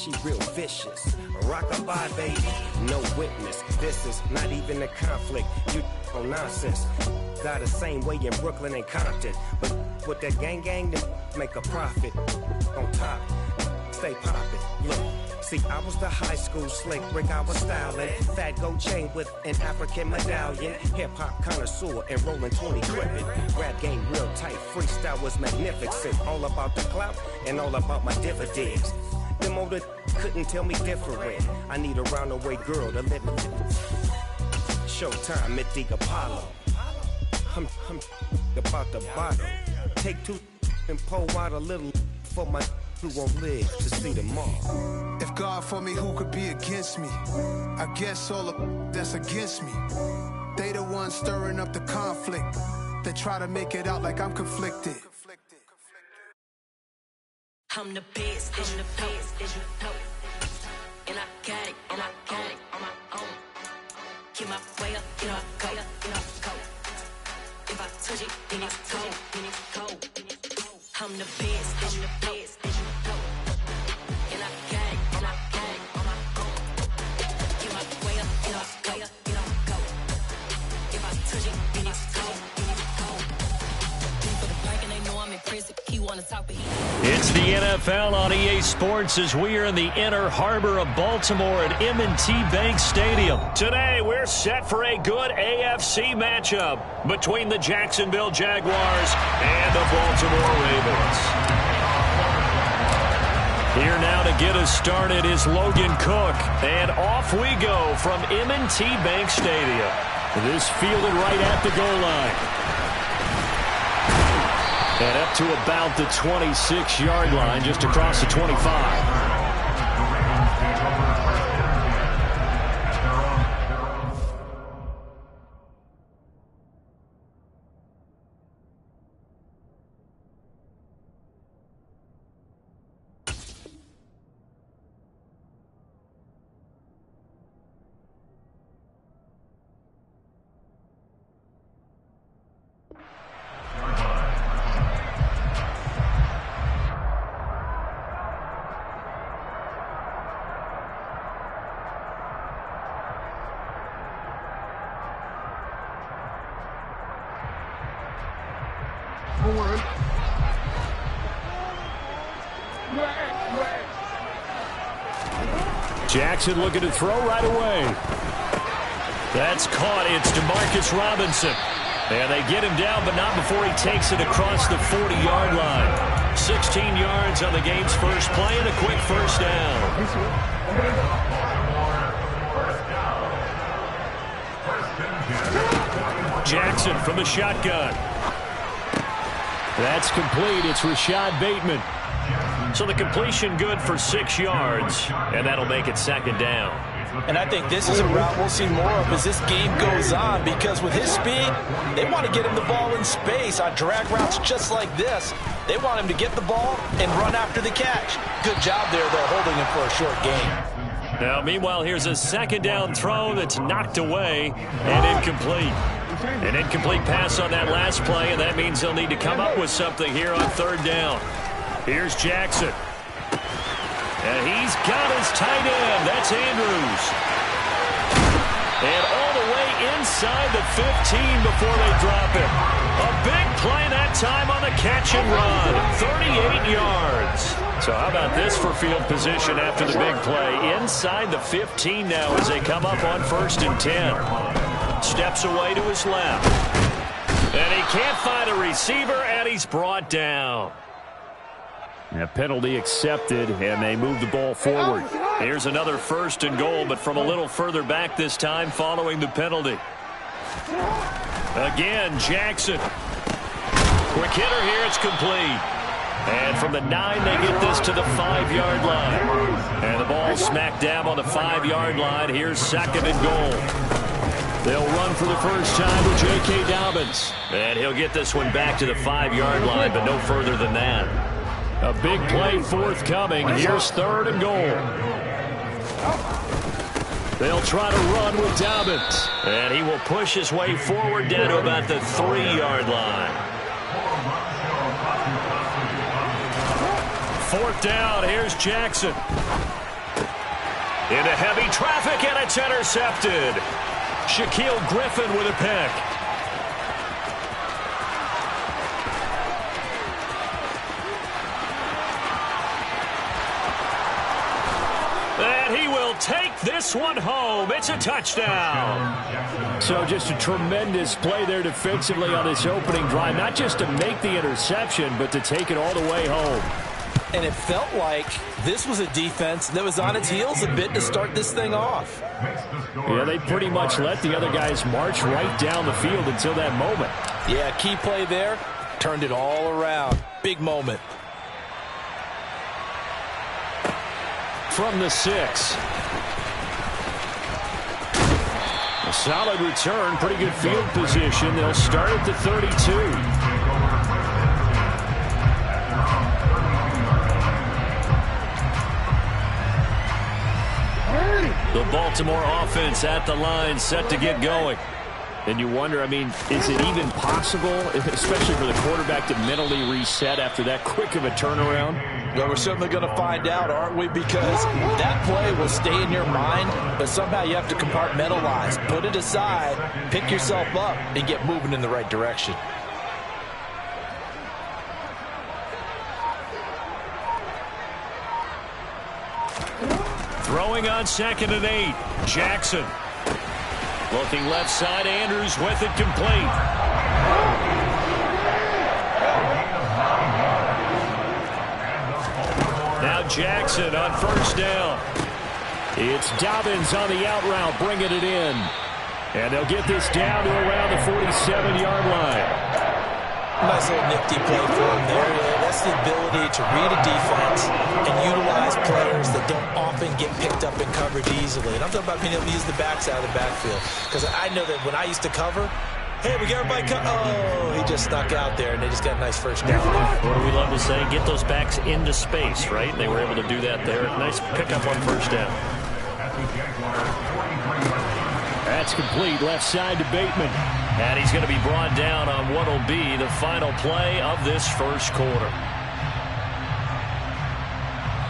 she real vicious. Rockabye, baby, no witness. This is not even a conflict. You on nonsense. Got the same way in Brooklyn and Compton. But with that gang, then make a profit. On top, stay poppin'. Look. See, I was the high school slick Rick, I was styling. Fat gold chain with an African medallion. Hip-hop connoisseur and rolling 20 gripping. Rap game real tight, freestyle was magnificent. All about the clout and all about my dividends. Them older couldn't tell me different. I need a roundaway girl to live in. Showtime at the Apollo. I'm about the bottle. Take two and pour out a little for my who won't live to see tomorrow. If God for me, who could be against me? I guess all of that's against me. They the ones stirring up the conflict. They try to make it out like I'm conflicted. I'm the best, I'm the best, as you know. And I got it, on my own. Get my way up, get up, go. If I touch it, then it's cold. I'm the best, as you know. And I got it, on my own. Get my way up, get up, go. If I touch it, then it's cold. For the park and they know I'm in prison. He wanna talk, but he. It's the NFL on EA Sports as we are in the inner harbor of Baltimore at M&T Bank Stadium. Today, we're set for a good AFC matchup between the Jacksonville Jaguars and the Baltimore Ravens. Here now to get us started is Logan Cook, and off we go from M&T Bank Stadium. This fielded right at the goal line. And up to about the 26-yard line, just across the 25. Jackson looking to throw right away. That's caught. It's DeMarcus Robinson. And they get him down, but not before he takes it across the 40-yard line. 16 yards on the game's first play and a quick first down. Jackson from the shotgun. That's complete. It's Rashad Bateman. So the completion good for 6 yards, and that'll make it second down. And I think this is a route we'll see more of as this game goes on, because with his speed, they want to get him the ball in space on drag routes just like this. They want him to get the ball and run after the catch. Good job there, though, holding him for a short gain. Now, meanwhile, here's a second down throw that's knocked away and incomplete. An incomplete pass on that last play, and that means they'll need to come up with something here on third down. Here's Jackson. And he's got his tight end. That's Andrews. And all the way inside the 15 before they drop it. A big play that time on the catch and run. 38 yards. So how about this for field position after the big play? Inside the 15 now as they come up on 1st and 10. Steps away to his left. And he can't find a receiver, and he's brought down. A penalty accepted, and they move the ball forward. Here's another 1st and goal, but from a little further back this time following the penalty. Again, Jackson. Quick hitter here, it's complete. And from the 9, they get this to the 5-yard line. And the ball smacked down on the 5-yard line. Here's 2nd and goal. They'll run for the first time with J.K. Dobbins. And he'll get this one back to the 5-yard line, but no further than that. A big play forthcoming. Here's 3rd and goal. They'll try to run with Dobbins. And he will push his way forward down to about the 3-yard line. 4th down. Here's Jackson. Into heavy traffic, and it's intercepted. Shaquille Griffin with a pick. And he will take this one home. It's a touchdown. So just a tremendous play there defensively on this opening drive. Not just to make the interception, but to take it all the way home. And it felt like this was a defense that was on its heels a bit to start this thing off. Yeah, they pretty much let the other guys march right down the field until that moment. Yeah, key play there. Turned it all around. Big moment. From the 6. A solid return, pretty good field position. They'll start at the 32. The Baltimore offense at the line, set to get going. And you wonder, I mean, is it even possible, especially for the quarterback, to mentally reset after that quick of a turnaround? Well, we're certainly going to find out, aren't we? Because that play will stay in your mind, but somehow you have to compartmentalize. Put it aside, pick yourself up, and get moving in the right direction. Throwing on 2nd and 8. Jackson. Looking left side. Andrews with it complete. Now Jackson on 1st down. It's Dobbins on the out route, bringing it in. And they'll get this down to around the 47-yard line. Nice little nifty play for him there. That's the ability to read a defense and utilize players that don't often get picked up in coverage easily. And I'm talking about being able to use the backside of the backfield. Because I know that when I used to cover, hey, we got everybody oh, he just snuck out there, and they just got a nice 1st down there. What do we love to say? Get those backs into space, right? They were able to do that there. Nice pickup on 1st down. That's complete, left side to Bateman. And he's going to be brought down on what will be the final play of this 1st quarter.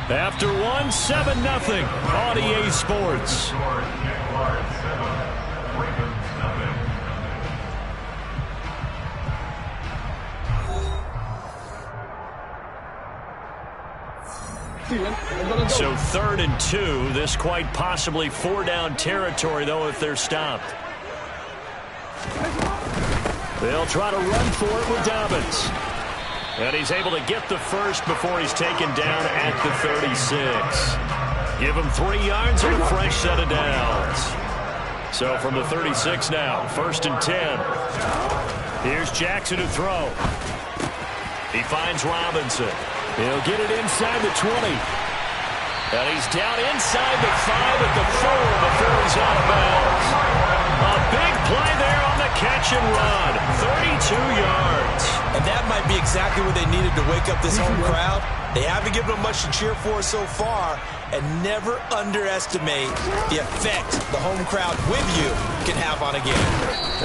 After 1, 7-0 on EA Sports. So 3rd and 2. This quite possibly 4-down territory, though, if they're stopped. They'll try to run for it with Dobbins. And he's able to get the 1st before he's taken down at the 36. Give him 3 yards and a fresh set of downs. So from the 36 now, 1st and 10. Here's Jackson to throw. He finds Robinson. He'll get it inside the 20. And he's down inside the 5 at the 4 before he's out of bounds. A big play there on the catch and run. 32 yards. And that might be exactly what they needed to wake up this home crowd. They haven't given them much to cheer for so far. And never underestimate the effect the home crowd with you can have on a game.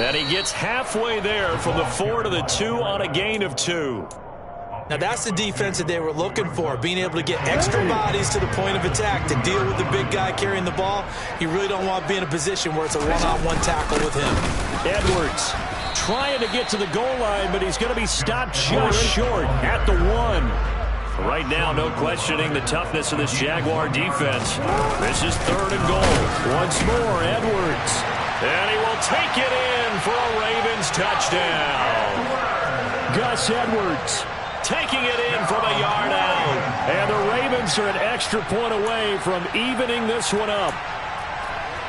And he gets halfway there from the 4 to the 2 on a gain of 2. Now, that's the defense that they were looking for, being able to get extra bodies to the point of attack to deal with the big guy carrying the ball. You really don't want to be in a position where it's a one-on-one tackle with him. Edwards trying to get to the goal line, but he's going to be stopped just short at the 1. Right now, no questioning the toughness of this Jaguar defense. This is 3rd and goal. Once more, Edwards. And he will take it in for a Ravens touchdown. Gus Edwards taking it in from a yard out. And the Ravens are an extra point away from evening this one up.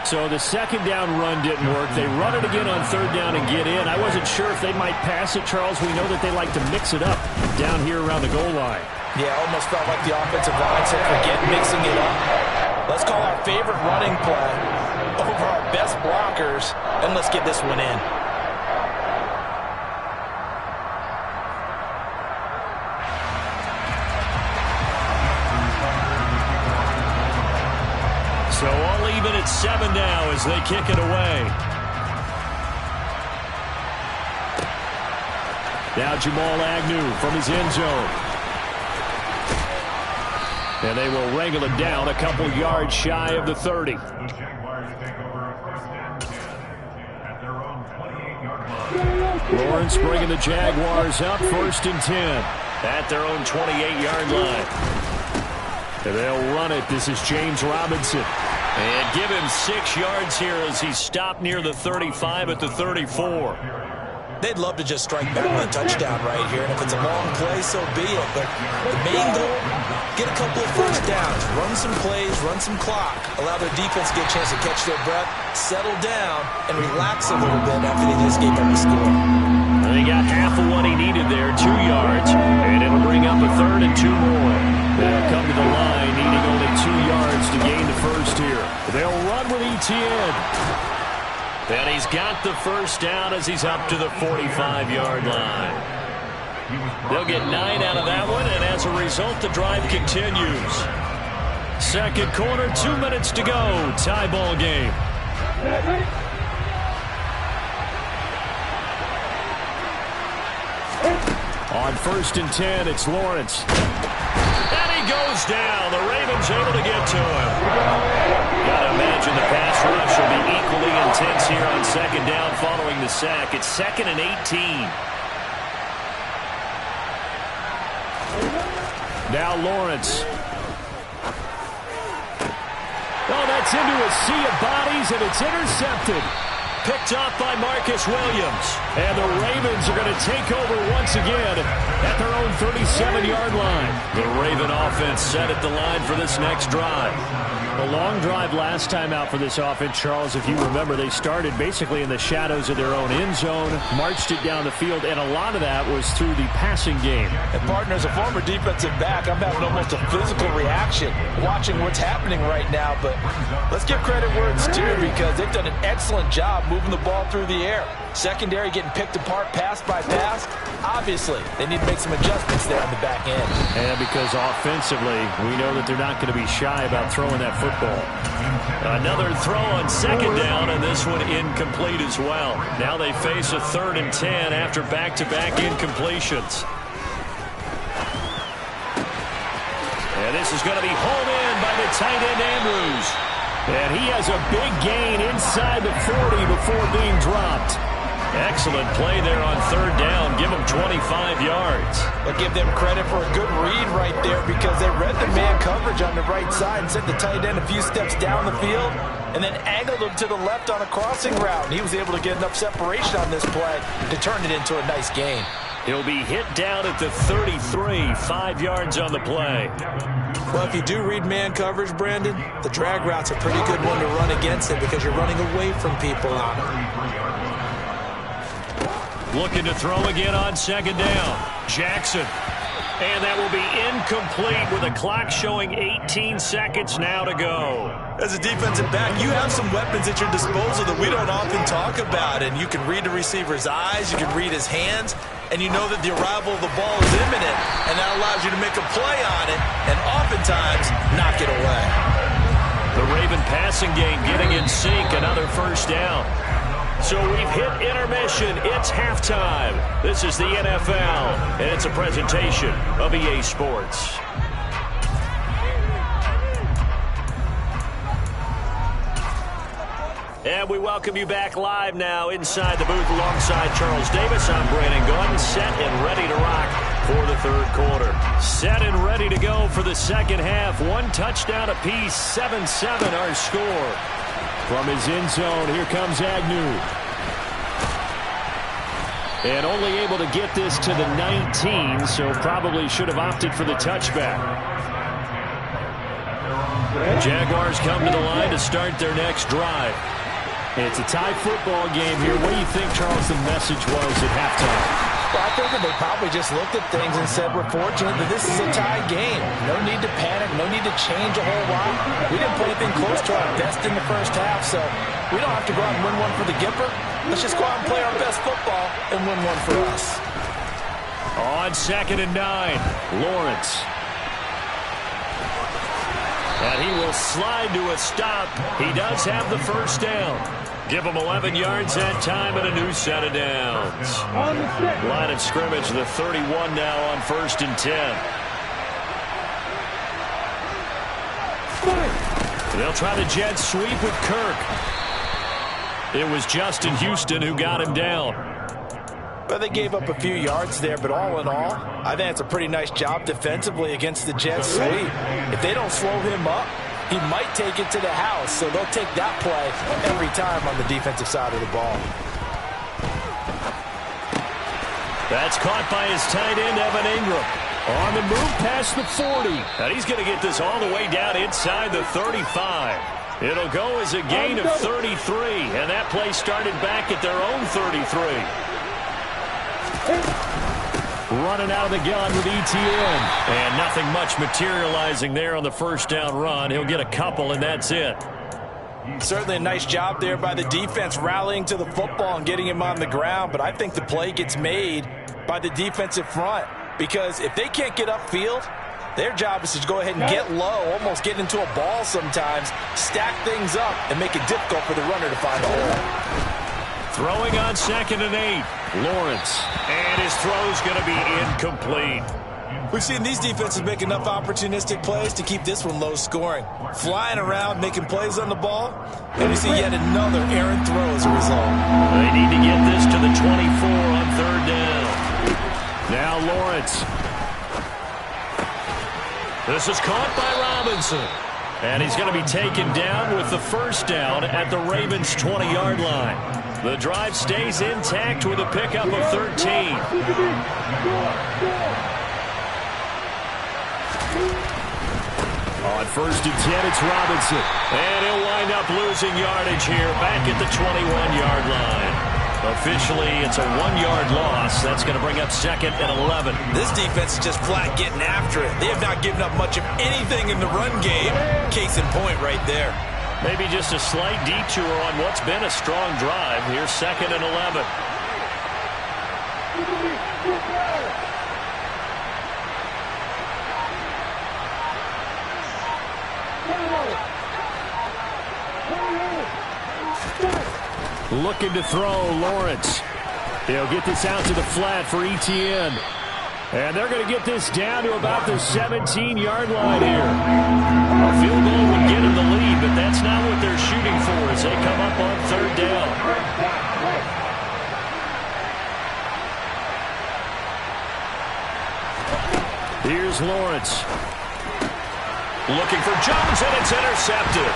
So the 2nd down run didn't work. They run it again on 3rd down and get in. I wasn't sure if they might pass it, Charles. We know that they like to mix it up down here around the goal line. Yeah, almost felt like the offensive line said, forget mixing it up. Let's call our favorite running play over our best blockers, and let's get this one in. So all even at 7 now as they kick it away. Now Jamal Agnew from his end zone. And they will wrangle it down a couple yards shy of the 30. Lawrence bringing the Jaguars up 1st and 10 at their own 28-yard line. And they'll run it. This is James Robinson. And give him 6 yards here as he's stopped near the 35 at the 34. They'd love to just strike back with a touchdown right here, and if it's a long play, so be it. But the main goal, get a couple of first downs, run some plays, run some clock, allow their defense to get a chance to catch their breath, settle down, and relax a little bit after they just gave up a score. And he got half of what he needed there, 2 yards, and it'll bring up a 3rd and 2 more. They'll come to the line, needing only 2 yards to gain the first here. They'll run with Etienne. And he's got the first down as he's up to the 45-yard line. They'll get 9 out of that one, and as a result, the drive continues. Second quarter, 2 minutes to go. Tie ball game. On 1st and 10, it's Lawrence. And he goes down. The Ravens able to get to him. Gotta imagine the pass rush will be equally intense here on 2nd down following the sack. It's 2nd and 18. Now Lawrence. Oh, that's into a sea of bodies, and it's intercepted. Picked off by Marcus Williams. And the Ravens are going to take over once again at their own 37-yard line. The Raven offense set at the line for this next drive. A long drive last time out for this offense, Charles. If you remember, they started basically in the shadows of their own end zone, marched it down the field, and a lot of that was through the passing game. And, partner, as a former defensive back, I'm having almost a physical reaction watching what's happening right now. But let's give credit where it's due, because they've done an excellent job moving the ball through the air. Secondary getting picked apart pass by pass. Obviously, they need to make some adjustments there on the back end. And because offensively, we know that they're not going to be shy about throwing that football. Another throw on 2nd down, and this one incomplete as well. Now they face a 3rd and 10 after back-to-back incompletions. And this is going to be hauled in by the tight end Andrews. And he has a big gain inside the 40 before being dropped. Excellent play there on 3rd down. Give them 25 yards. But give them credit for a good read right there, because they read the man coverage on the right side and sent the tight end a few steps down the field and then angled him to the left on a crossing route. And he was able to get enough separation on this play to turn it into a nice gain. He'll be hit down at the 33, 5 yards on the play. Well, if you do read man coverage, Brandon, the drag route's a pretty good one to run against it, because you're running away from people on it. Looking to throw again on 2nd down. Jackson. And that will be incomplete with a clock showing 18 seconds now to go. As a defensive back, you have some weapons at your disposal that we don't often talk about. And you can read the receiver's eyes, you can read his hands, and you know that the arrival of the ball is imminent. And that allows you to make a play on it and oftentimes knock it away. The Raven passing game getting in sync. Another 1st down. So we've hit intermission. It's halftime. This is the NFL, and it's a presentation of EA Sports. And we welcome you back live now inside the booth alongside Charles Davis. I'm Brandon Gordon, set and ready to rock for the 3rd quarter. Set and ready to go for the 2nd half. 1 touchdown apiece, 7-7 our score. From his end zone, here comes Agnew. And only able to get this to the 19, so probably should have opted for the touchback. Jaguars come to the line to start their next drive. It's a tie football game here. What do you think, Charles, the message was at halftime? Well, I think that they probably just looked at things and said, we're fortunate that this is a tie game. No need to panic, no need to change a whole lot. We didn't put anything close to our best in the first half, so we don't have to go out and win one for the Gipper. Let's just go out and play our best football and win one for us. On 2nd and 9, Lawrence. And he will slide to a stop. He does have the first down. Give him 11 yards that time and a new set of downs. Line of scrimmage, the 31 now on 1st and 10. They'll try the jet sweep with Kirk. It was Justin Houston who got him down. Well, they gave up a few yards there, but all in all, I think it's a pretty nice job defensively against the jet sweep. If they don't slow him up, he might take it to the house, so they'll take that play every time on the defensive side of the ball. That's caught by his tight end, Evan Ingram. On the move past the 40. And he's going to get this all the way down inside the 35. It'll go as a gain of 33, and that play started back at their own 33. Running out of the gun with ETN. And nothing much materializing there on the first down run. He'll get a couple, and that's it. Certainly a nice job there by the defense rallying to the football and getting him on the ground, but I think the play gets made by the defensive front because if they can't get upfield, their job is to go ahead and get low, almost get into a ball sometimes, stack things up, and make it difficult for the runner to find a hole. Throwing on 2nd and 8, Lawrence. And his throw's going to be incomplete. We've seen these defenses make enough opportunistic plays to keep this one low scoring. Flying around, making plays on the ball, and we see yet another errant throw as a result. They need to get this to the 24 on 3rd down. Now Lawrence. This is caught by Robinson. And he's going to be taken down with the first down at the Ravens' 20-yard line. The drive stays intact with a pickup of 13. On 1st and 10, it's Robinson. And he'll wind up losing yardage here back at the 21-yard line. Officially, it's a 1-yard loss. That's going to bring up 2nd and 11. This defense is just flat getting after it. They have not given up much of anything in the run game. Case in point right there. Maybe just a slight detour on what's been a strong drive. Here's 2nd and 11. Looking to throw, Lawrence. He'll get this out to the flat for ETN. And they're going to get this down to about the 17-yard line here. A field goal would get him the lead, but that's not what they're shooting for as they come up on 3rd down. Here's Lawrence. Looking for Jones, and it's intercepted.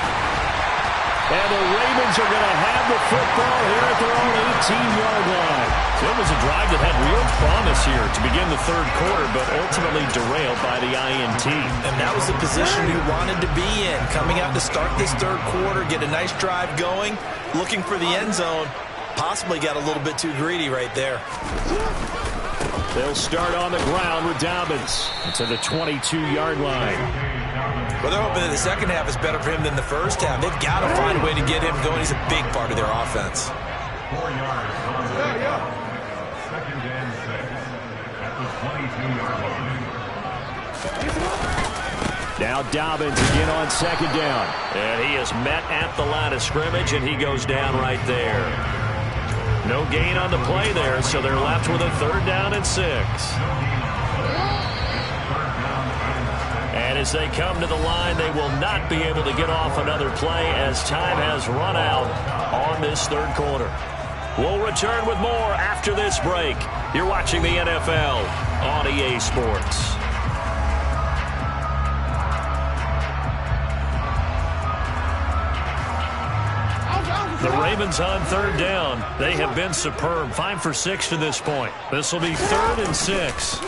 And the Ravens are going to have the football here at their own 18-yard line. So it was a drive that had real promise here to begin the 3rd quarter, but ultimately derailed by the INT. And that was the position he wanted to be in. Coming out to start this 3rd quarter, get a nice drive going, looking for the end zone. Possibly got a little bit too greedy right there. They'll start on the ground with Dobbins to the 22-yard line. Well, they're hoping that the second half is better for him than the first half. They've got to find a way to get him going. He's a big part of their offense. 4 yards. Second and 6 at the 22-yard line. Now Dobbins again on 2nd down. And he is met at the line of scrimmage, and he goes down right there. No gain on the play there, so they're left with a 3rd down and 6. And as they come to the line, they will not be able to get off another play as time has run out on this 3rd quarter. We'll return with more after this break. You're watching the NFL on EA Sports. The Ravens on 3rd down. They have been superb. 5 for 6 to this point. This will be 3rd and 6.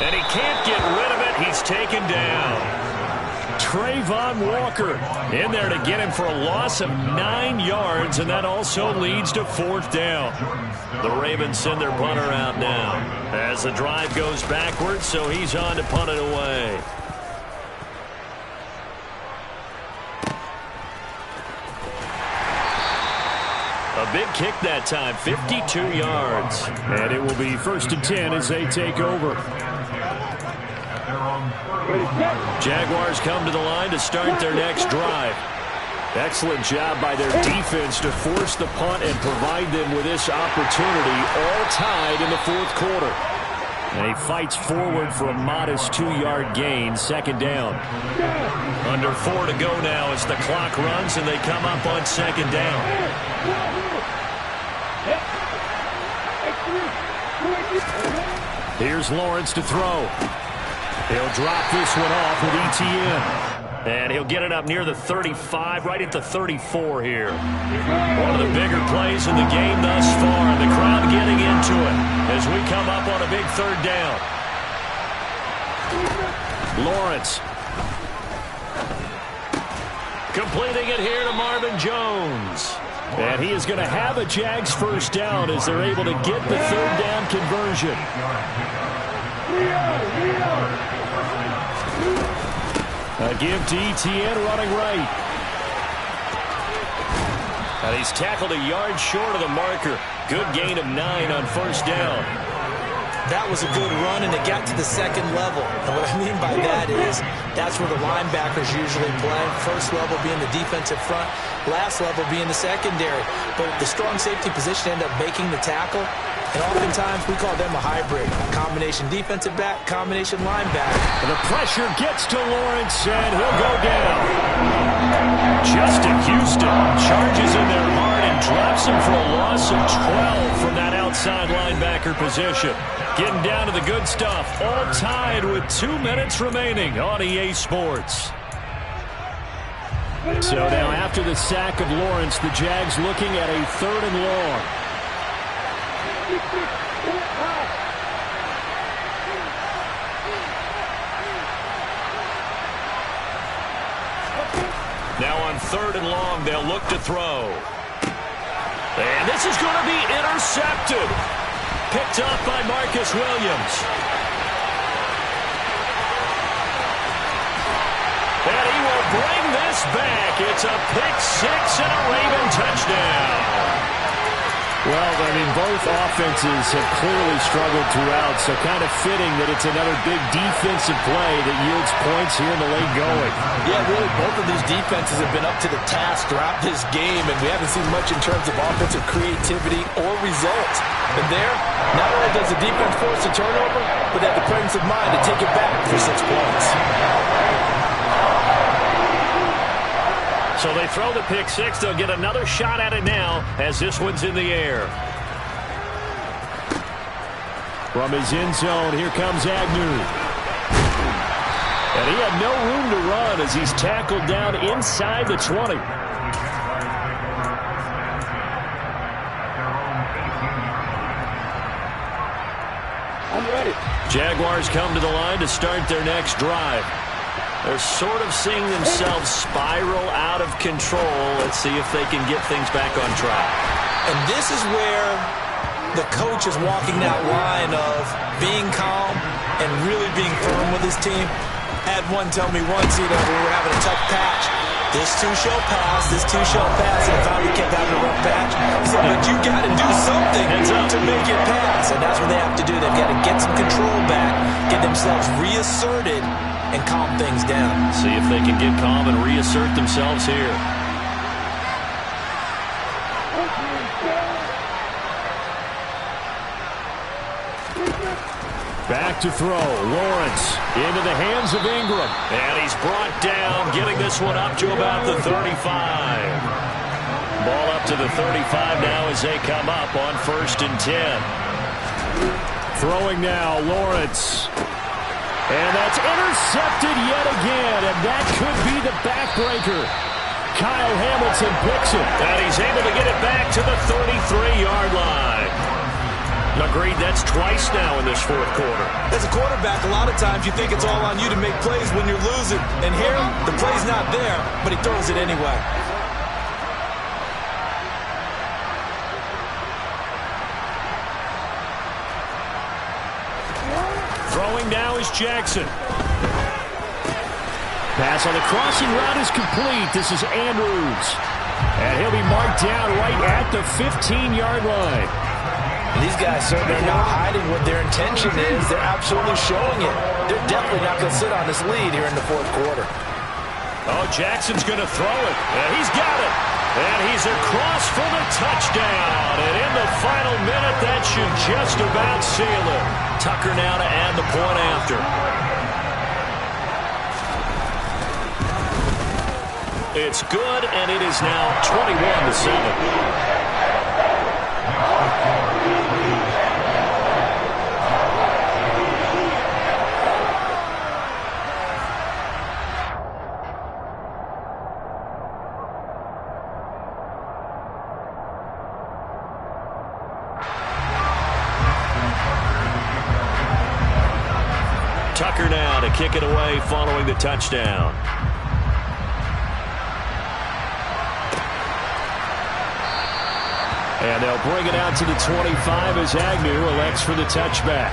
And he can't get rid of it. He's taken down. Trayvon Walker in there to get him for a loss of 9 yards, and that also leads to 4th down. The Ravens send their punter out now as the drive goes backwards, so he's on to punt it away. A big kick that time, 52 yards. And it will be 1st and 10 as they take over. Jaguars come to the line to start their next drive. Excellent job by their defense to force the punt and provide them with this opportunity, all tied in the 4th quarter. And he fights forward for a modest 2-yard gain, 2nd down. Under 4 to go now as the clock runs and they come up on second down. Here's Lawrence to throw. He'll drop this one off with ETN. And he'll get it up near the 35, right at the 34 here. One of the bigger plays in the game thus far, and the crowd getting into it as we come up on a big third down. Lawrence. Completing it here to Marvin Jones. And he is going to have a Jags first down as they're able to get the third down conversion. A give to ETN running right. And he's tackled a yard short of the marker. Good gain of 9 on first down. That was a good run, and it got to the second level. And what I mean by that is that's where the linebackers usually play. First level being the defensive front, last level being the secondary. But the strong safety position ended up making the tackle. And oftentimes we call them a hybrid. Combination defensive back, combination linebacker. And the pressure gets to Lawrence, and he'll go down. Justin Houston charges in there hard and drops him for a loss of 12 from that outside linebacker position. Getting down to the good stuff. All tied with 2 minutes remaining on EA Sports. So now after the sack of Lawrence, the Jags looking at a 3rd and long. Now on 3rd and long, they'll look to throw. And this is going to be intercepted. Picked up by Marcus Williams. And he will bring this back. It's a pick 6 and a Raven touchdown. Well, I mean, both offenses have clearly struggled throughout, so kind of fitting that it's another big defensive play that yields points here in the late going. Yeah, really, both of these defenses have been up to the task throughout this game, and we haven't seen much in terms of offensive creativity or results. And there, not only does the defense force a turnover, but they have the presence of mind to take it back for 6 points. So they throw the pick 6. They'll get another shot at it now as this one's in the air. From his end zone, here comes Agnew. And he had no room to run as he's tackled down inside the 20. I'm ready. Jaguars come to the line to start their next drive. They're sort of seeing themselves spiral out of control. Let's see if they can get things back on track. And this is where the coach is walking that line of being calm and really being firm with his team. Had one tell me once, we were having a tough patch. This too shall pass, this too shall pass. And I finally kept having a rough patch. He said, but you got to do something to make it pass. And that's what they have to do. They've got to get some control back, get themselves reasserted, and calm things down. See if they can get calm and reassert themselves here. Back to throw. Lawrence into the hands of Ingram. And he's brought down, getting this one up to about the 35. Ball up to the 35 now as they come up on 1st and 10. Throwing now, Lawrence. And that's intercepted yet again, and that could be the backbreaker. Kyle Hamilton picks it. And he's able to get it back to the 33-yard line. Agreed, that's twice now in this 4th quarter. As a quarterback, a lot of times you think it's all on you to make plays when you're losing. And here, the play's not there, but he throws it anyway. Throwing now is Jackson. Pass on the crossing route is complete. This is Andrews. And he'll be marked down right at the 15-yard line. These guys certainly are not hiding what their intention is. They're absolutely showing it. They're definitely not going to sit on this lead here in the 4th quarter. Oh, Jackson's going to throw it. And he's got it. And he's across for the touchdown. And in the final minute, that should just about seal it. Tucker now to add the point after. It's good, and it is now 21-7. Tucker now to kick it away following the touchdown. And they'll bring it out to the 25 as Agnew elects for the touchback.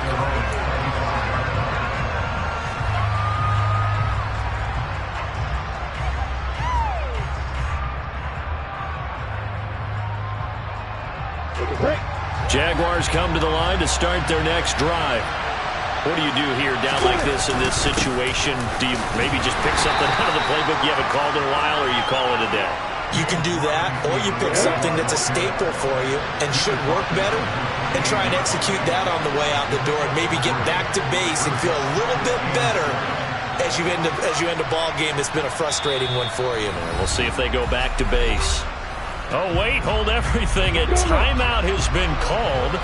Jaguars come to the line to start their next drive. What do you do here down like this in this situation? Do you maybe just pick something out of the playbook you haven't called in a while, or you call it a day? You can do that, or you pick something that's a staple for you and should work better and try and execute that on the way out the door and maybe get back to base and feel a little bit better as you end a ball game that's been a frustrating one for you. We'll see if they go back to base. Oh, wait, hold everything. A timeout has been called.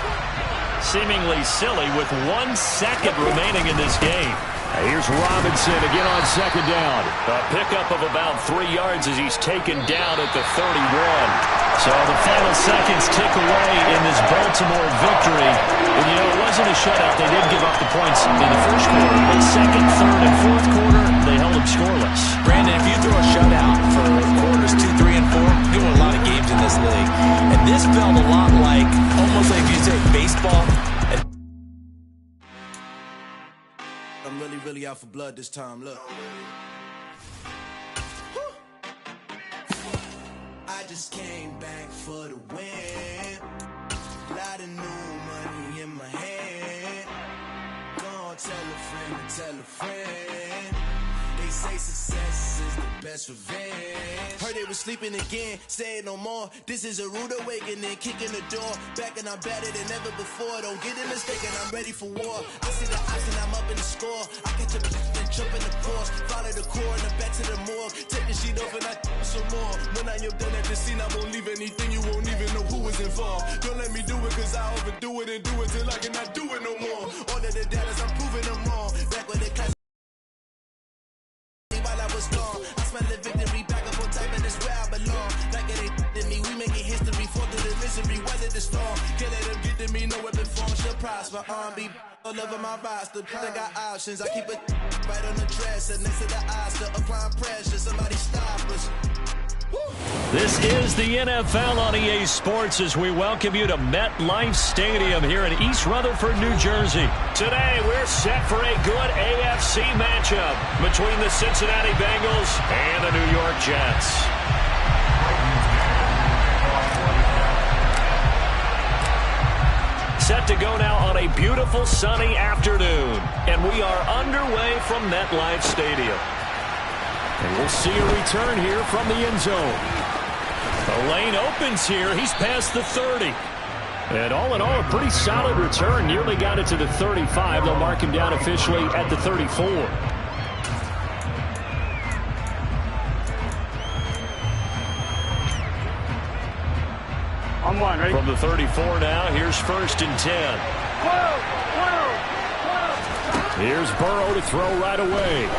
Seemingly silly with 1 second remaining in this game. Here's Robinson again on second down. A pickup of about 3 yards as he's taken down at the 31. So the final seconds tick away in this Baltimore victory. And, you know, it wasn't a shutout. They did give up the points in the first quarter. But second, third, and fourth quarter, they held them scoreless. Brandon, if you throw a shutout for quarters 2, 3, and 4, you win a lot of games in this league. And this felt a lot like, almost like you say, baseball. I'm really out for blood this time, look. I just came back for the win. Lot of new money in my hand. Gonna tell a friend. They say success is the best revenge. Heard they was sleeping again, say it no more. This is a rude awakening, kicking the door. Back and I'm better than ever before. Don't get it mistaken, I'm ready for war. I see the option, I'm up in the score. I catch a and jump in the course. Follow the core and the back to the morgue. Take the sheet off and I some more. When I am done at the scene, I won't leave anything. You won't even know who was involved. Don't let me do it, cause I overdo it and do it till I cannot do it no more. All of the data's, I'm proving them wrong. Back when the class while I was gone, I smell the victory back up on time, and it's where I belong. Like it ain't to me, we making history, fall through the misery, weather the storm. Can't let them get to me, no weapon form should prosper. Be all over my roster, I got options. I keep it right on the dresser, next to the Oscar, applying pressure. Somebody stop us. This is the NFL on EA Sports as we welcome you to MetLife Stadium here in East Rutherford, New Jersey. Today, we're set for a good AFC matchup between the Cincinnati Bengals and the New York Jets. Set to go now on a beautiful sunny afternoon, and we are underway from MetLife Stadium. And we'll see a return here from the end zone. The lane opens here. He's past the 30. And all in all, a pretty solid return. Nearly got it to the 35. They'll mark him down officially at the 34. On one, ready? From the 34 now, here's 1st and 10. Here's Burrow to throw right away.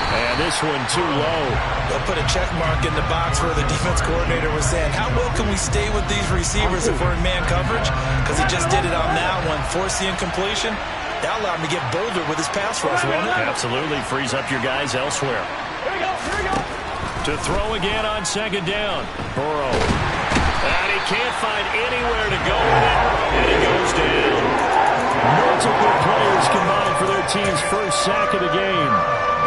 And this one too low. They'll put a check mark in the box where the defense coordinator was saying, how well can we stay with these receivers if we're in man coverage? Because he just did it on that one, forced the incompletion. That allowed him to get bolder with his pass rush, won't it? Absolutely, frees up your guys elsewhere. Here we go. To throw again on 2nd down. Burrow. And he can't find anywhere to go with it. And he goes down. Multiple players combined for their team's first sack of the game.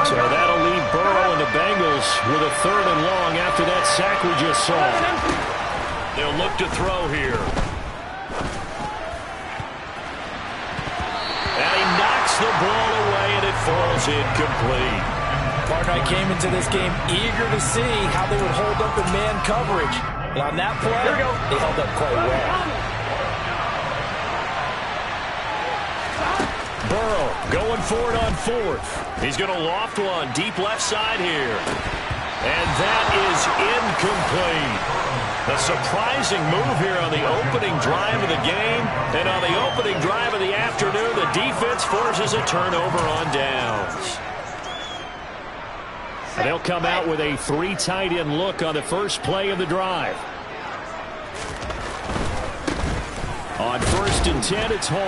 So that'll leave Burrow and the Bengals with a 3rd and long after that sack we just saw. They'll look to throw here. And he knocks the ball away, and it falls incomplete. Partner, I came into this game eager to see how they would hold up in man coverage. And on that play, they held up quite well. Burrow going for it on 4th. He's going to loft one deep left side here. And that is incomplete. A surprising move here on the opening drive of the game. And on the opening drive of the afternoon, the defense forces a turnover on downs. And they'll come out with a 3 tight end look on the first play of the drive. On 1st and 10, it's Hall.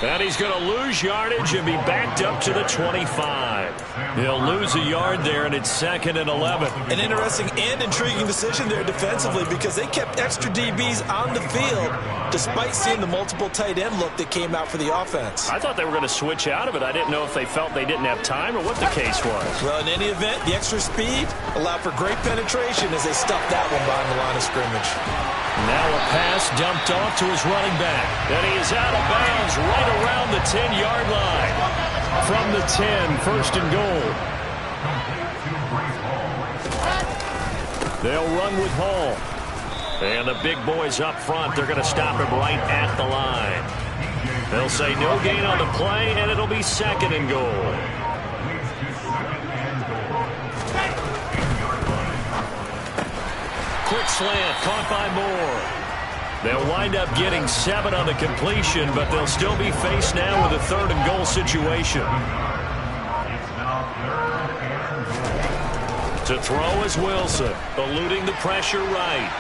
And he's going to lose yardage and be backed up to the 25. He'll lose a yard there, and it's 2nd and 11. An interesting and intriguing decision there defensively because they kept extra DBs on the field despite seeing the multiple tight end look that came out for the offense. I thought they were going to switch out of it. I didn't know if they felt they didn't have time or what the case was. Well, in any event, the extra speed allowed for great penetration as they stuffed that one behind the line of scrimmage. Now a pass dumped off to his running back. And he is out of bounds right around the 10-yard line. From the 10, 1st and goal. They'll run with Hall. And the big boys up front, they're going to stop him right at the line. They'll say no gain on the play, and it'll be 2nd and goal. Quick slant, caught by Moore. They'll wind up getting 7 on the completion, but they'll still be faced now with a 3rd and goal situation. To throw is Wilson, eluding the pressure right.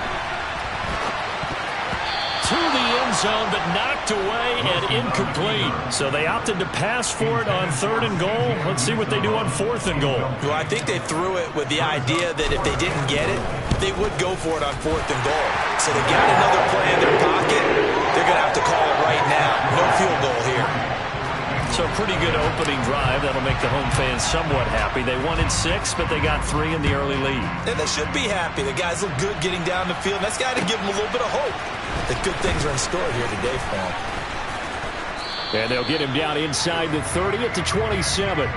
To the end zone, but knocked away and incomplete. So they opted to pass for it on 3rd and goal. Let's see what they do on 4th and goal. Well, I think they threw it with the idea that if they didn't get it, they would go for it on 4th and goal. So they got another play in their pocket. They're going to have to call it right now. No field goal here. So a pretty good opening drive. That'll make the home fans somewhat happy. They won in 6, but they got 3 in the early lead. And they should be happy. The guys look good getting down the field. That's got to give them a little bit of hope that good things are in store here today for them. And they'll get him down inside the 30 at the 27.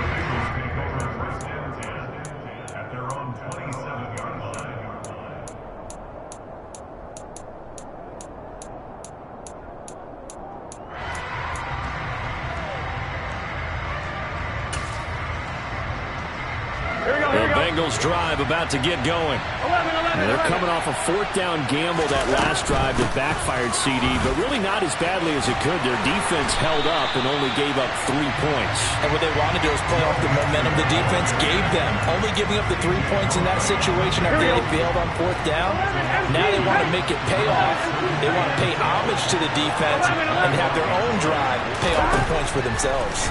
Bengals drive about to get going. They're coming off a 4th down gamble that last drive that backfired CD, but really not as badly as it could. Their defense held up and only gave up 3 points. And what they want to do is play off the momentum the defense gave them. Only giving up the 3 points in that situation after they failed on 4th down. Now they want to make it pay off. They want to pay homage to the defense and have their own drive pay off the points for themselves.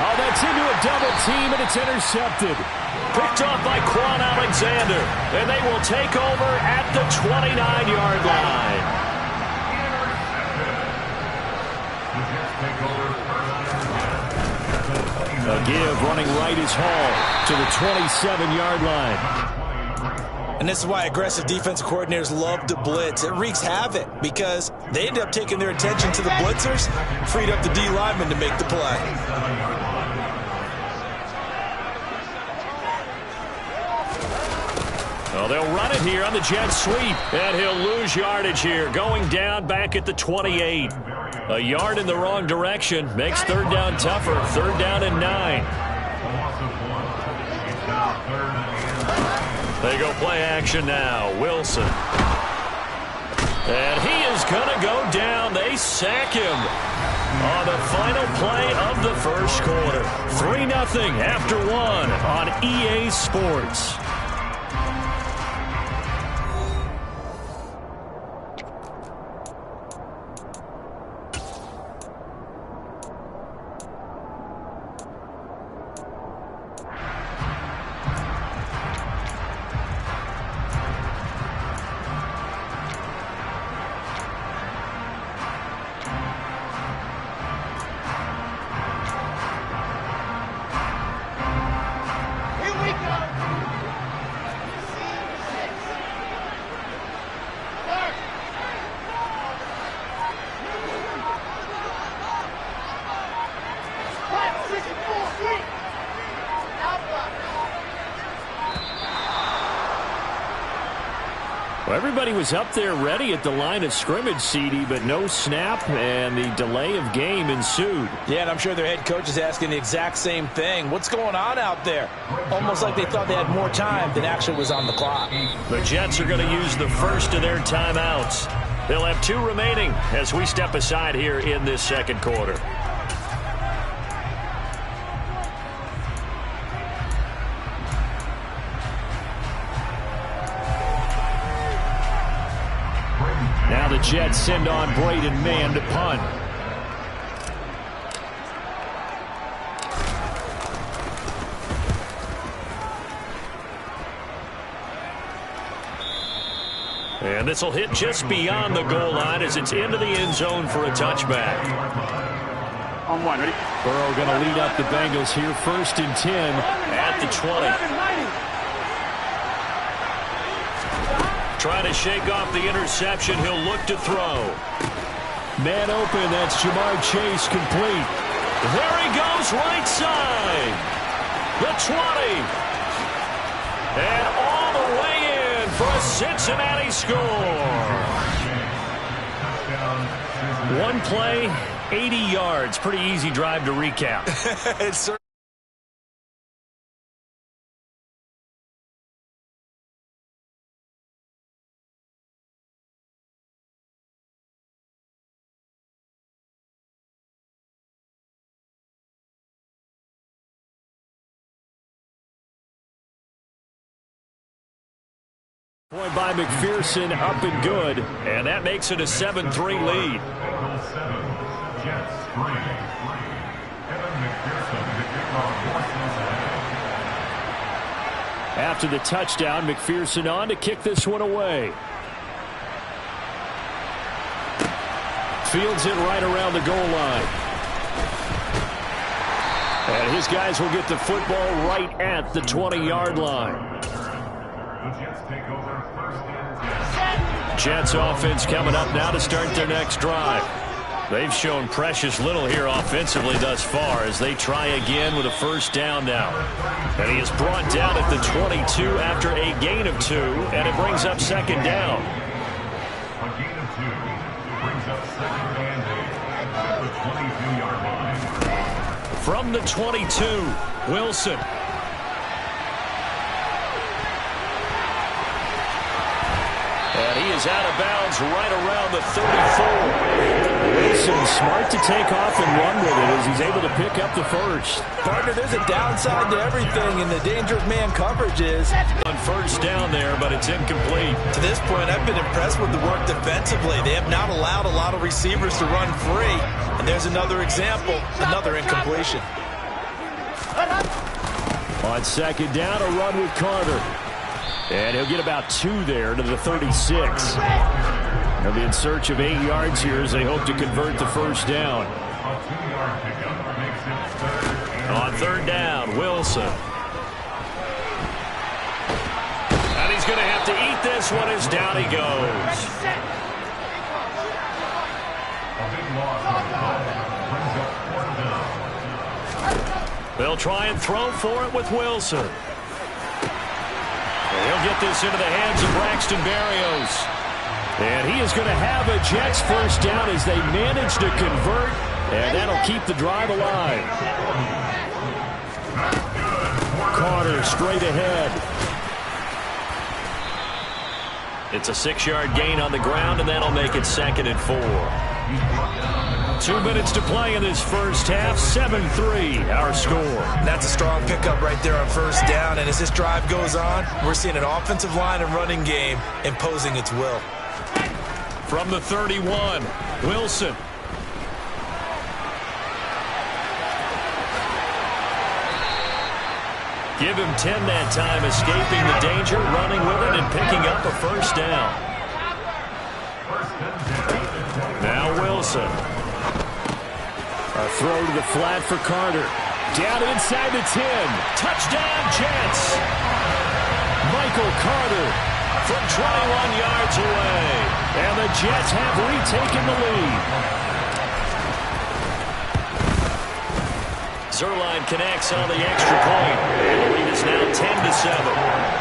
Oh, that's into a double team, and it's intercepted. Picked off by Quan Alexander, and they will take over at the 29-yard line. A give running right is Hall to the 27-yard line. And this is why aggressive defensive coordinators love to blitz. It wreaks havoc because they end up taking their attention to the blitzers, freed up the D lineman to make the play. Well, they'll run it here on the jet sweep, and he'll lose yardage here, going down back at the 28. A yard in the wrong direction makes 3rd down tougher. 3rd down and 9. They go play action now. Wilson. And he is going to go down. They sack him on the final play of the first quarter. 3-0 after 1 on EA Sports. Everybody was up there ready at the line of scrimmage, CD, but no snap, and the delay of game ensued. Yeah, and I'm sure their head coach is asking the exact same thing. What's going on out there? Almost like they thought they had more time than actually was on the clock. The Jets are going to use the first of their timeouts. They'll have 2 remaining as we step aside here in this second quarter. Now the Jets send on Braden Mann to punt. And this will hit just beyond the goal line as it's into the end zone for a touchback. On one, ready? Burrow going to lead up the Bengals here, 1st and 10 at the 20. Trying to shake off the interception. He'll look to throw. Man open. That's Jamar Chase, complete. There he goes, right side. The 20. And all the way in for a Cincinnati score. One play, 80 yards. Pretty easy drive to recap. It's point by McPherson, up and good. And that makes it a 7-3 lead. After the touchdown, McPherson on to kick this one away. Fields it right around the goal line. And his guys will get the football right at the 20-yard line. Jets offense coming up now to start their next drive. They've shown precious little here offensively thus far as they try again with a first down now. And he is brought down at the 22 after a gain of 2, and it brings up 2nd down. A gain of 2 brings up 2nd and 8 at the 22-yard line. From the 22, Wilson. And he is out of bounds right around the 34. Wilson smart to take off and run with it as he's able to pick up the first. Partner, there's a downside to everything, and the danger of man coverage is on first down there, but it's incomplete. To this point, I've been impressed with the work defensively. They have not allowed a lot of receivers to run free. And there's another example, another incompletion. On 2nd down, a run with Carter. And he'll get about 2 there to the 36. They'll be in search of 8 yards here as they hope to convert the first down. On 3rd down, Wilson. And he's going to have to eat this one as down he goes. They'll try and throw for it with Wilson. He'll get this into the hands of Braxton Berrios. And he is going to have a Jets first down as they manage to convert, and that'll keep the drive alive. Carter straight ahead. It's a 6-yard gain on the ground, and that'll make it 2nd and 4. 2 minutes to play in this first half. 7-3, our score. That's a strong pickup right there on first down. And as this drive goes on, we're seeing an offensive line and running game imposing its will. From the 31, Wilson. Give him 10 that time, escaping the danger, running with it, and picking up a first down. Now Wilson. A throw to the flat for Carter. Down inside the 10. Touchdown, Jets. Michael Carter from 21 yards away. And the Jets have retaken the lead. Zerline connects on the extra point. And the lead is now 10-7.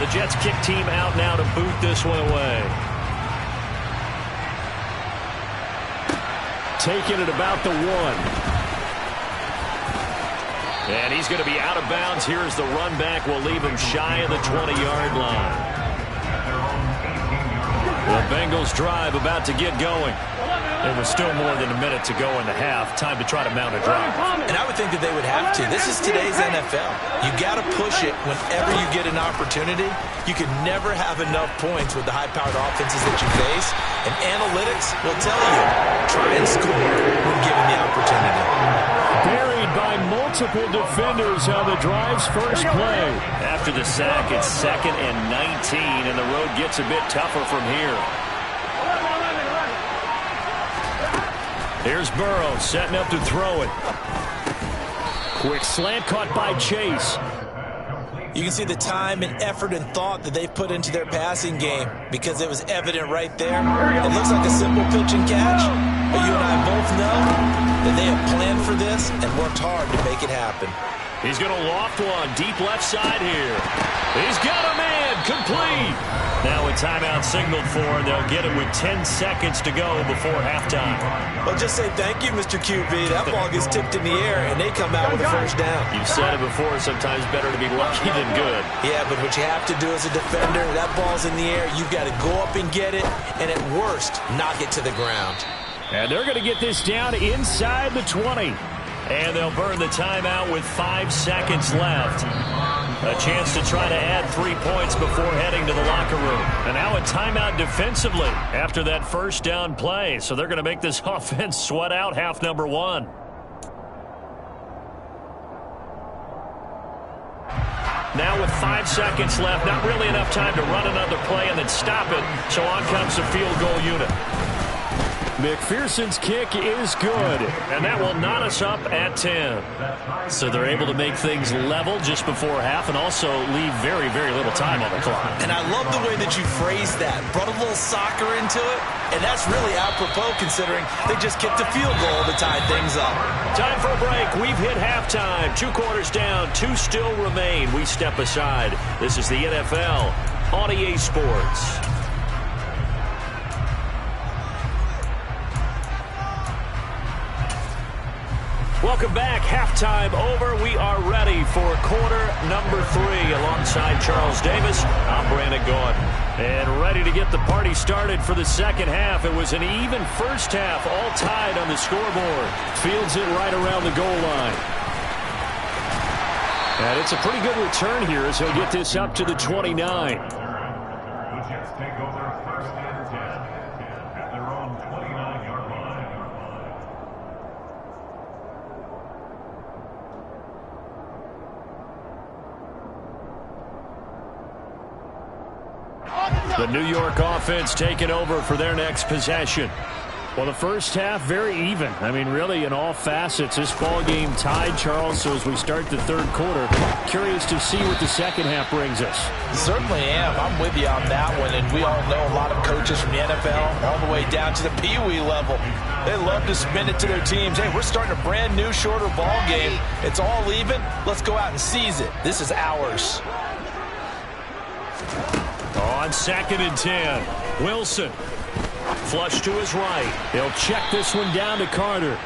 The Jets kick team out now to boot this one away. Taking it about the 1. And he's going to be out of bounds. Here's the run back. Will leave him shy of the 20-yard line. The Bengals drive about to get going. There was still more than a minute to go in the half. Time to try to mount a drive. And I would think that they would have to. This is today's NFL. You got to push it whenever you get an opportunity. You can never have enough points with the high-powered offenses that you face. And analytics will tell you, try and score when given the opportunity. Buried by multiple defenders on the drive's first play. After the sack, it's 2nd and 19, and the road gets a bit tougher from here. Here's Burrow setting up to throw it. Quick slant caught by Chase. You can see the time and effort and thought that they've put into their passing game because it was evident right there. It looks like a simple pitch and catch, but you and I both know that they have planned for this and worked hard to make it happen. He's going to loft one deep left side here. He's got a man complete. Now a timeout signaled for, and they'll get it with 10 seconds to go before halftime. Well, just say thank you, Mr. QB. That ball gets tipped in the air, and they come out with a first down. You've said it before, sometimes better to be lucky than good. Yeah, but what you have to do as a defender, that ball's in the air, you've got to go up and get it, and at worst, knock it to the ground. And they're going to get this down inside the 20. And they'll burn the timeout with 5 seconds left. A chance to try to add 3 points before heading to the locker room. And now a timeout defensively after that first down play. So they're going to make this offense sweat out half number 1. Now with 5 seconds left, not really enough time to run another play and then stop it. So on comes the field goal unit. McPherson's kick is good, and that will knot us up at 10. So they're able to make things level just before half and also leave very, very little time on the clock. And I love the way that you phrased that. Brought a little soccer into it, and that's really apropos considering they just kicked a field goal to tie things up. Time for a break. We've hit halftime. 2 quarters down, 2 still remain. We step aside. This is the NFL on EA Sports. Welcome back. Halftime over. We are ready for quarter number 3. Alongside Charles Davis, I'm Brandon Gordon. And ready to get the party started for the second half. It was an even first half, all tied on the scoreboard. Fields it right around the goal line. And it's a pretty good return here as he'll get this up to the 29. The Jets take over 1st and 10 at their own 29-yard line. The New York offense taking over for their next possession. Well, the first half, very even. I mean, really, in all facets, this ball game tied, Charles. So as we start the third quarter, curious to see what the second half brings us. Certainly am. I'm with you on that one. And we all know a lot of coaches from the NFL all the way down to the Pee-wee level. They love to spin it to their teams. Hey, we're starting a brand new, shorter ball game. It's all even. Let's go out and seize it. This is ours. On 2nd and 10, Wilson. Flush to his right. They'll check this one down to Carter.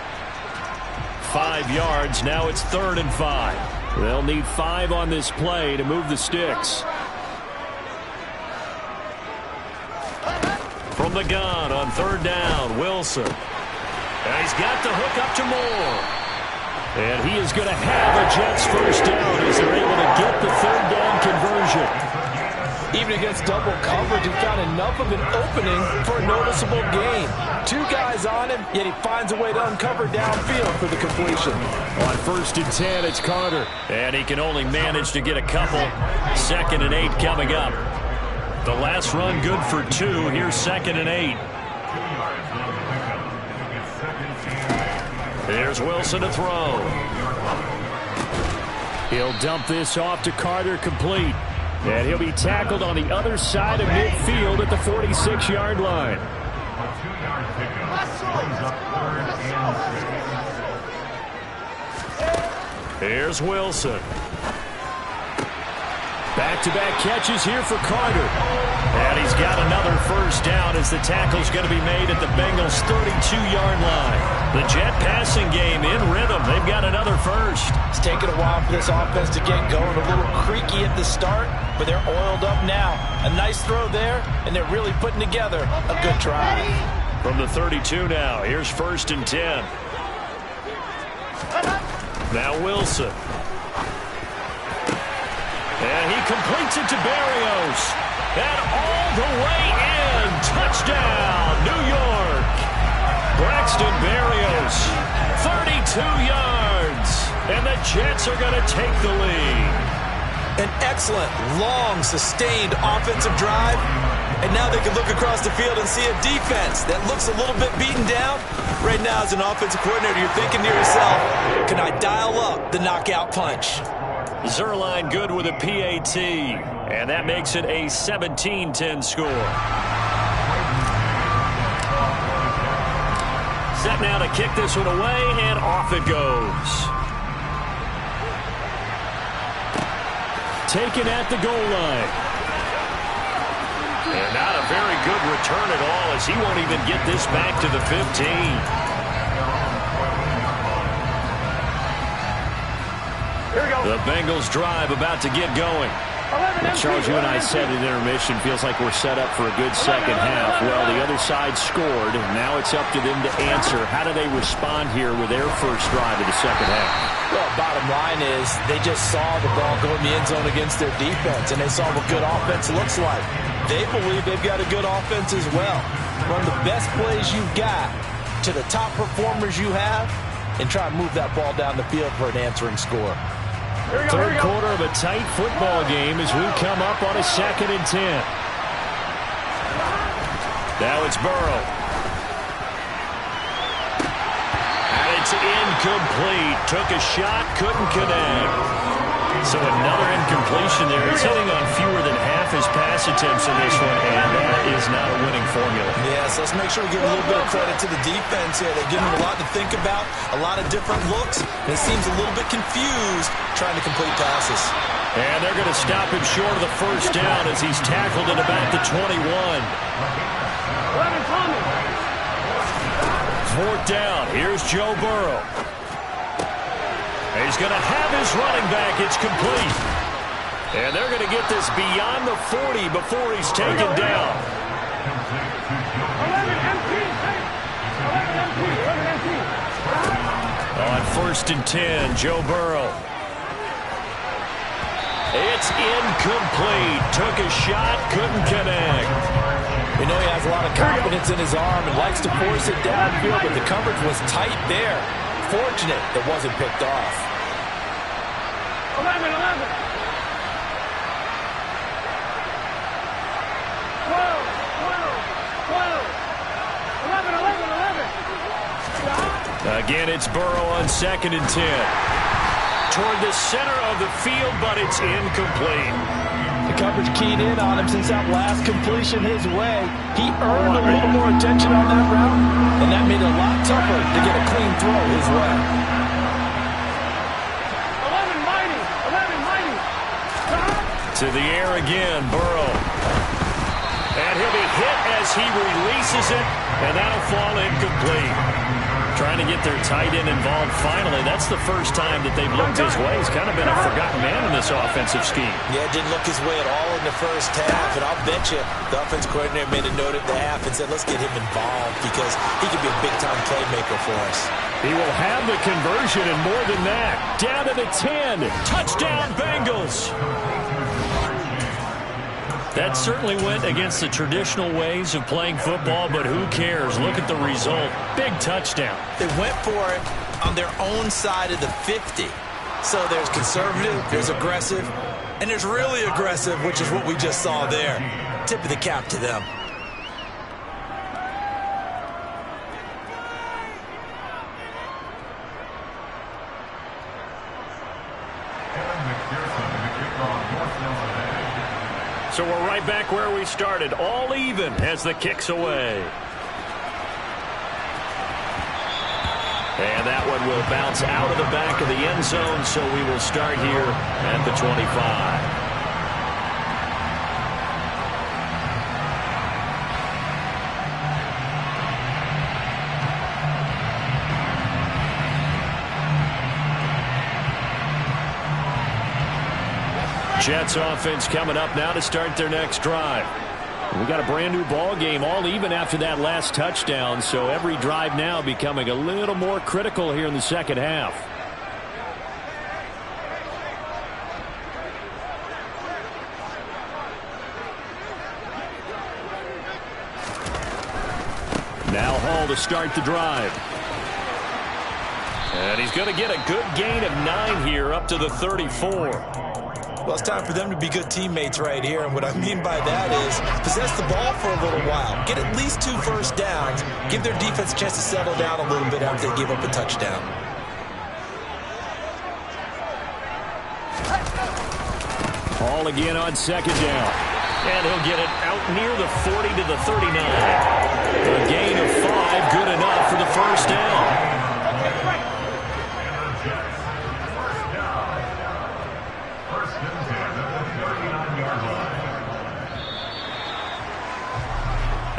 5 yards. Now it's 3rd and 5. They'll need 5 on this play to move the sticks. From the gun on 3rd down, Wilson. And he's got the hook up to Moore. And he is going to have a Jets first down as they're able to get the 3rd down conversion. Even against double coverage, he found enough of an opening for a noticeable gain. 2 guys on him, yet he finds a way to uncover downfield for the completion. On 1st and 10, it's Carter. And he can only manage to get a couple. 2nd and 8 coming up. The last run good for 2. Here's 2nd and 8. Here's Wilson to throw. He'll dump this off to Carter, complete. And he'll be tackled on the other side of midfield at the 46-yard line. Here's Wilson. Back-to-back catches here for Carter. And he's got another first down as the tackle's going to be made at the Bengals' 32-yard line. The Jet passing game in rhythm. They've got another first. It's taken a while for this offense to get going. A little creaky at the start, but they're oiled up now. A nice throw there, and they're really putting together a good drive. From the 32 now, here's 1st and 10. Now Wilson. And he completes it to Berrios. And all the way in. Touchdown, New York. Braxton Berrios, 32 yards. And the Jets are going to take the lead. An excellent, long, sustained offensive drive. And now they can look across the field and see a defense that looks a little bit beaten down. Right now, as an offensive coordinator, you're thinking to yourself, can I dial up the knockout punch? Zerline good with a PAT. And that makes it a 17-10 score. Set now to kick this one away, and off it goes. Taken at the goal line. And not a very good return at all, as he won't even get this back to the 15. The Bengals drive about to get going. Charles, you and I said at intermission, feels like we're set up for a good second half. Well, the other side scored. Now it's up to them to answer. How do they respond here with their first drive of the second half? Well, bottom line is they just saw the ball go in the end zone against their defense, and they saw what good offense looks like. They believe they've got a good offense as well. Run the best plays you've got to the top performers you have and try and move that ball down the field for an answering score. Third quarter of a tight football game as we come up on a 2nd and 10. Now it's Burrow. And it's incomplete. Took a shot, couldn't connect. So another incompletion there. He's hitting on fewer than half his pass attempts in this one, and that is not a winning formula. Yes, let's make sure we give a little bit of credit to the defense here. They're giving him a lot to think about, a lot of different looks, and he seems a little bit confused trying to complete passes. And they're going to stop him short of the first down as he's tackled at about the 21. 4th down. Here's Joe Burrow. He's going to have his running back. It's complete. And they're going to get this beyond the 40 before he's taken down. On 1st and 10, Joe Burrow. It's incomplete. Took a shot, couldn't connect. We know he has a lot of confidence in his arm and likes to force it downfield, but the coverage was tight there. Fortunate it wasn't picked off. 11. 11. Again, it's Burrow on 2nd and 10. Toward the center of the field, but it's incomplete. The coverage keyed in on him since that last completion his way. He earned a little more attention on that route, and that made it a lot tougher to get a clean throw his way. 11 mighty. To the air again, Burrow. And he'll be hit as he releases it, and that'll fall incomplete. Trying to get their tight end involved finally. That's the first time that they've looked his way. He's kind of been a forgotten man in this offensive scheme. Yeah, didn't look his way at all in the first half. And I'll bet you the offense coordinator made a note at the half and said, let's get him involved because he could be a big-time playmaker for us. He will have the conversion and more than that. Down to the 10. Touchdown, Bengals. That certainly went against the traditional ways of playing football, but who cares? Look at the result. Big touchdown. They went for it on their own side of the 50. So there's conservative, there's aggressive, and there's really aggressive, which is what we just saw there. Tip of the cap to them. So we're right back where we started, all even as the kick's away. And that one will bounce out of the back of the end zone, so we will start here at the 25. Jets offense coming up now to start their next drive. We got a brand new ball game, all even after that last touchdown, so every drive now becoming a little more critical here in the second half. Now Hall to start the drive. And he's going to get a good gain of 9 here up to the 34. Well, it's time for them to be good teammates right here. And what I mean by that is possess the ball for a little while. Get at least 2 first downs. Give their defense a chance to settle down a little bit after they give up a touchdown. Hall again on second down. And he'll get it out near the 40 to the 39. A gain of 5, good enough for the first down.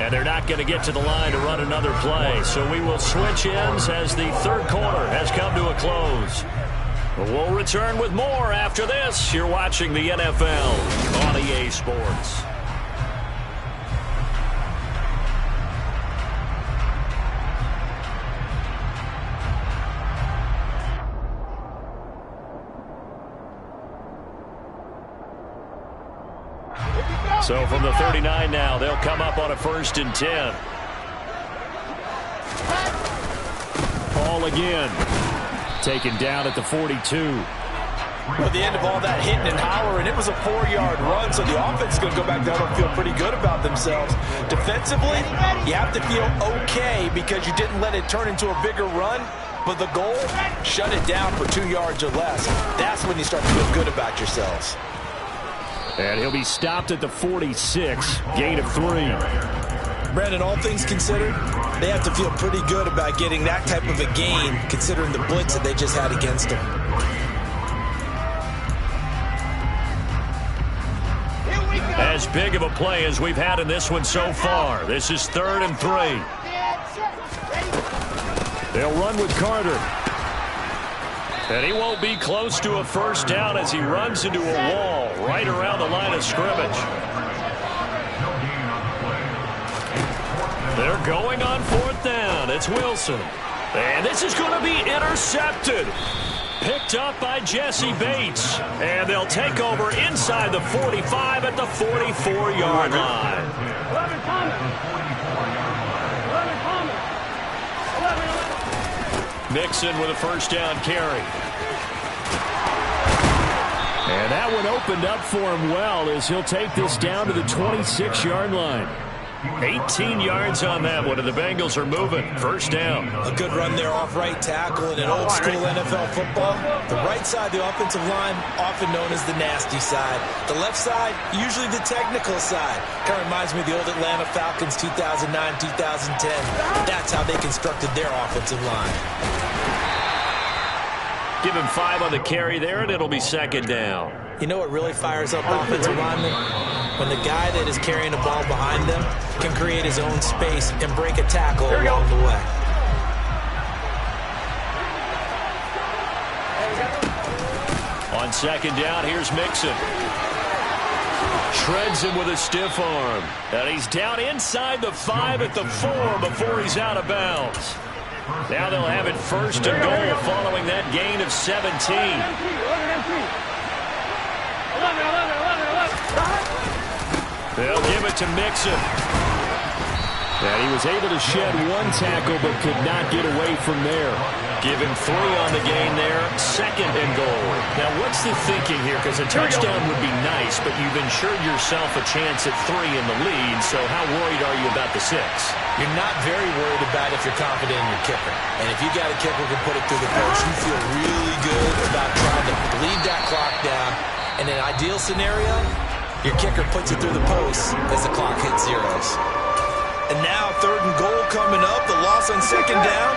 And they're not going to get to the line to run another play. So we will switch ends as the third quarter has come to a close. We'll return with more after this. You're watching the NFL on EA Sports. So from the 39 now, they'll come up on a 1st and 10. Hall again. Taken down at the 42. Well, the end of all that hitting and hollering, it was a 4-yard run, so the offense is going to go back down and feel pretty good about themselves. Defensively, you have to feel okay because you didn't let it turn into a bigger run, but the goal, shut it down for 2 yards or less. That's when you start to feel good about yourselves. And he'll be stopped at the 46, gain of 3. Brandon, all things considered, they have to feel pretty good about getting that type of a gain considering the blitz that they just had against them. As big of a play as we've had in this one so far. This is 3rd and 3. They'll run with Carter. And he won't be close to a first down as he runs into a wall right around the line of scrimmage. They're going on 4th down. It's Wilson. And this is going to be intercepted. Picked up by Jesse Bates. And they'll take over inside the 45 at the 44-yard line. Mixon with a first down carry. And that one opened up for him well as he'll take this down to the 26-yard line. 18 yards on that one, and the Bengals are moving. First down. A good run there off right tackle in an old-school NFL football. The right side, the offensive line, often known as the nasty side. The left side, usually the technical side. Kind of reminds me of the old Atlanta Falcons 2009, 2010. That's how they constructed their offensive line. Give him 5 on the carry there, and it'll be second down. You know what really fires up offensive linemen? When the guy that is carrying the ball behind them can create his own space and break a tackle along the way. On second down, here's Mixon. Shreds him with a stiff arm. And he's down inside the 5 at the 4 before he's out of bounds. Now they'll have it 1st and goal following that gain of 17. They'll give it to Mixon. And he was able to shed 1 tackle but could not get away from there. Give him 3 on the gain there. 2nd and goal. Now what's the thinking here? Because a touchdown would be nice, but you've ensured yourself a chance at 3 in the lead. So how worried are you about the 6? You're not very worried about if you're confident in your kicker. And if you got a kicker who can put it through the post, you feel really good about trying to bleed that clock down. In an ideal scenario, your kicker puts it through the post as the clock hits zeros. And now 3rd and goal coming up. The loss on 2nd down.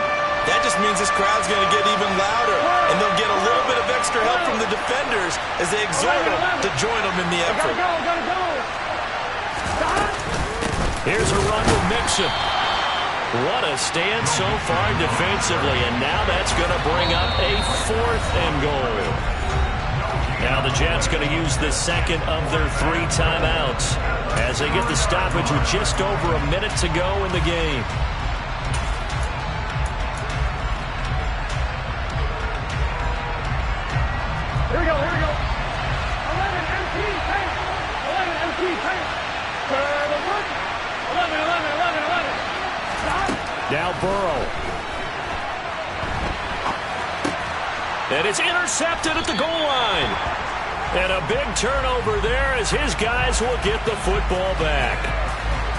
That just means this crowd's going to get even louder. And they'll get a little bit of extra help from the defenders as they exhort them to join them in the effort. Here's a run with Mixon. What a stand so far defensively. And now that's going to bring up a 4th and goal. Now the Jets going to use the second of their 3 timeouts as they get the stoppage with just over a minute to go in the game. Here we go, here we go. 11 MT paint. 11 MT paint. Third and 11, 11, 11, 11. Stop. Now Burrow. And it's intercepted at the goal line. And a big turnover there as his guys will get the football back.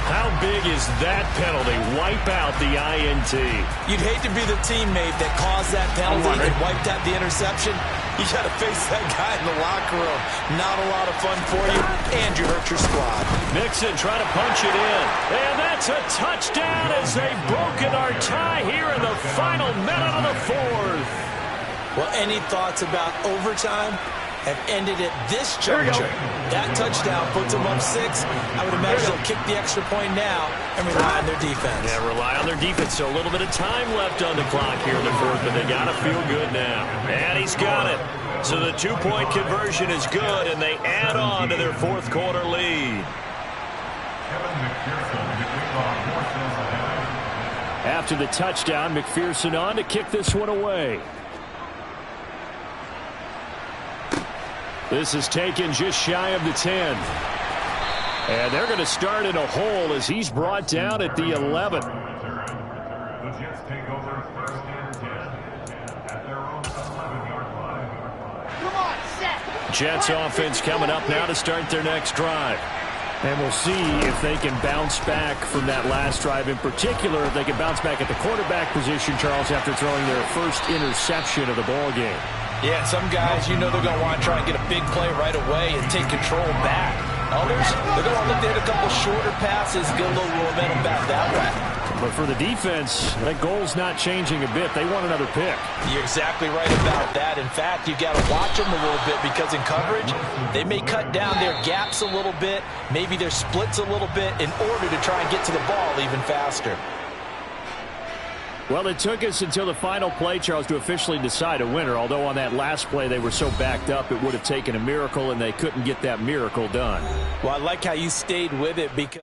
How big is that penalty? Wipe out the INT. You'd hate to be the teammate that caused that penalty and wiped out the interception. You got to face that guy in the locker room. Not a lot of fun for you, and you hurt your squad. Mixon trying to punch it in. And that's a touchdown as they've broken our tie here in the final minute of the 4th. Well, any thoughts about overtime have ended at this juncture. That touchdown puts them up 6. I would imagine they'll kick the extra point now and rely on their defense. Yeah, rely on their defense. So a little bit of time left on the clock here in the 4th, but they got to feel good now. And he's got it. So the 2-point conversion is good, and they add on to their 4th quarter lead. After the touchdown, McPherson on to kick this one away. This is taken just shy of the 10. And they're going to start in a hole as he's brought down at the 11. The Jets take over 1st and 10 at their own 11-yard line. Come on, set. Jets offense coming up now to start their next drive. And we'll see if they can bounce back from that last drive. In particular, if they can bounce back at the quarterback position, Charles, after throwing their first interception of the ball game. Yeah, some guys, you know they're going to want to try and get a big play right away and take control back. Others, they're going to look to hit a couple shorter passes, get a little momentum back that way. But for the defense, that goal's not changing a bit. They want another pick. You're exactly right about that. In fact, you've got to watch them a little bit because in coverage, they may cut down their gaps a little bit, maybe their splits a little bit in order to try and get to the ball even faster. Well, it took us until the final play, Charles, to officially decide a winner. Although on that last play they were so backed up, it would have taken a miracle, and they couldn't get that miracle done. Well, I like how you stayed with it because